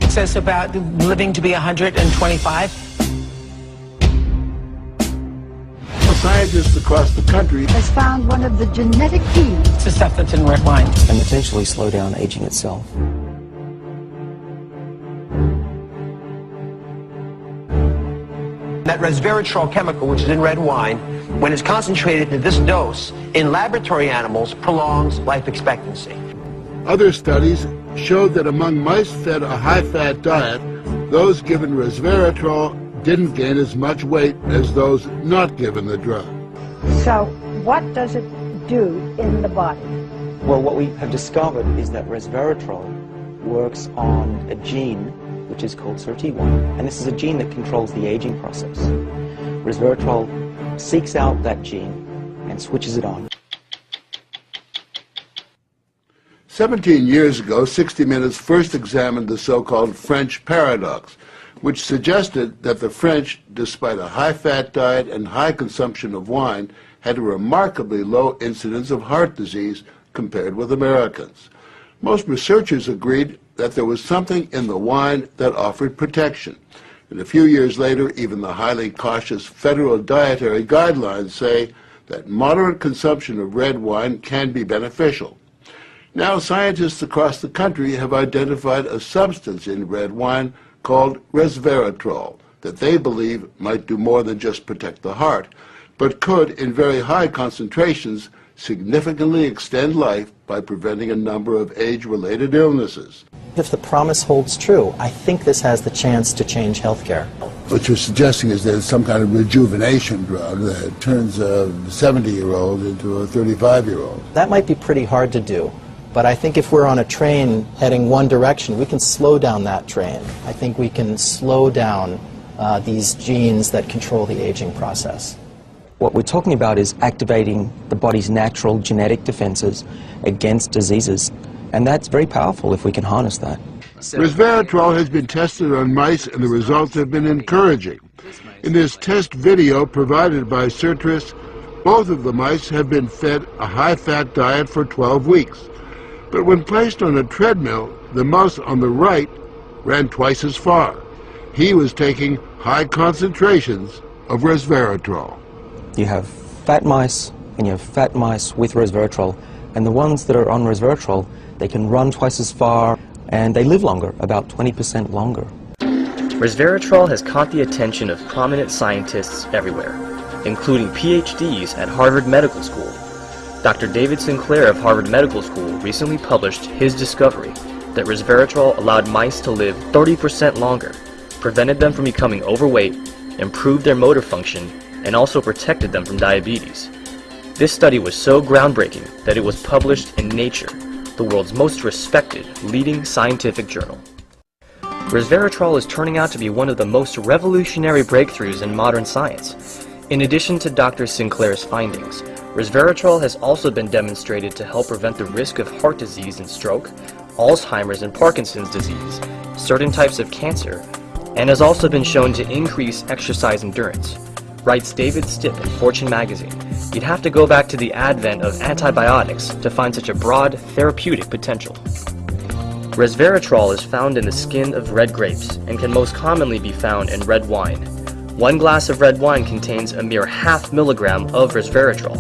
says about living to be 125. Scientists across the country has found one of the genetic keys. It's the stuff that's in red wine. And potentially slow down aging itself. That resveratrol chemical, which is in red wine, when it's concentrated to this dose in laboratory animals, prolongs life expectancy. Other studies showed that among mice fed a high-fat diet, those given resveratrol didn't gain as much weight as those not given the drug. So what does it do in the body? Well, what we have discovered is that resveratrol works on a gene which is called SIRT1, and this is a gene that controls the aging process. Resveratrol seeks out that gene and switches it on. 17 years ago, 60 Minutes first examined the so-called French paradox, which suggested that the French, despite a high-fat diet and high consumption of wine, had a remarkably low incidence of heart disease compared with Americans. Most researchers agreed that there was something in the wine that offered protection. And a few years later, even the highly cautious federal dietary guidelines say that moderate consumption of red wine can be beneficial. Now, scientists across the country have identified a substance in red wine called resveratrol that they believe might do more than just protect the heart, but could, in very high concentrations, significantly extend life by preventing a number of age-related illnesses. If the promise holds true, I think this has the chance to change healthcare. What you're suggesting is there's some kind of rejuvenation drug that turns a 70-year-old into a 35-year-old. That might be pretty hard to do. But I think if we're on a train heading one direction, we can slow down that train. I think we can slow down these genes that control the aging process. What we're talking about is activating the body's natural genetic defenses against diseases, and that's very powerful if we can harness that. Resveratrol has been tested on mice, and the results have been encouraging. In this test video provided by Certris, both of the mice have been fed a high-fat diet for 12 weeks. But when placed on a treadmill, the mouse on the right ran twice as far. He was taking high concentrations of resveratrol. You have fat mice, and you have fat mice with resveratrol, and the ones that are on resveratrol, they can run twice as far, and they live longer, about 20% longer. Resveratrol has caught the attention of prominent scientists everywhere, including PhDs at Harvard Medical School. Dr. David Sinclair of Harvard Medical School recently published his discovery that resveratrol allowed mice to live 30% longer, prevented them from becoming overweight, improved their motor function, and also protected them from diabetes. This study was so groundbreaking that it was published in Nature, the world's most respected leading scientific journal. Resveratrol is turning out to be one of the most revolutionary breakthroughs in modern science. In addition to Dr. Sinclair's findings, resveratrol has also been demonstrated to help prevent the risk of heart disease and stroke, Alzheimer's and Parkinson's disease, certain types of cancer, and has also been shown to increase exercise endurance. Writes David Stipp in Fortune magazine, you'd have to go back to the advent of antibiotics to find such a broad therapeutic potential. Resveratrol is found in the skin of red grapes and can most commonly be found in red wine. 1 glass of red wine contains a mere 0.5 milligram of resveratrol.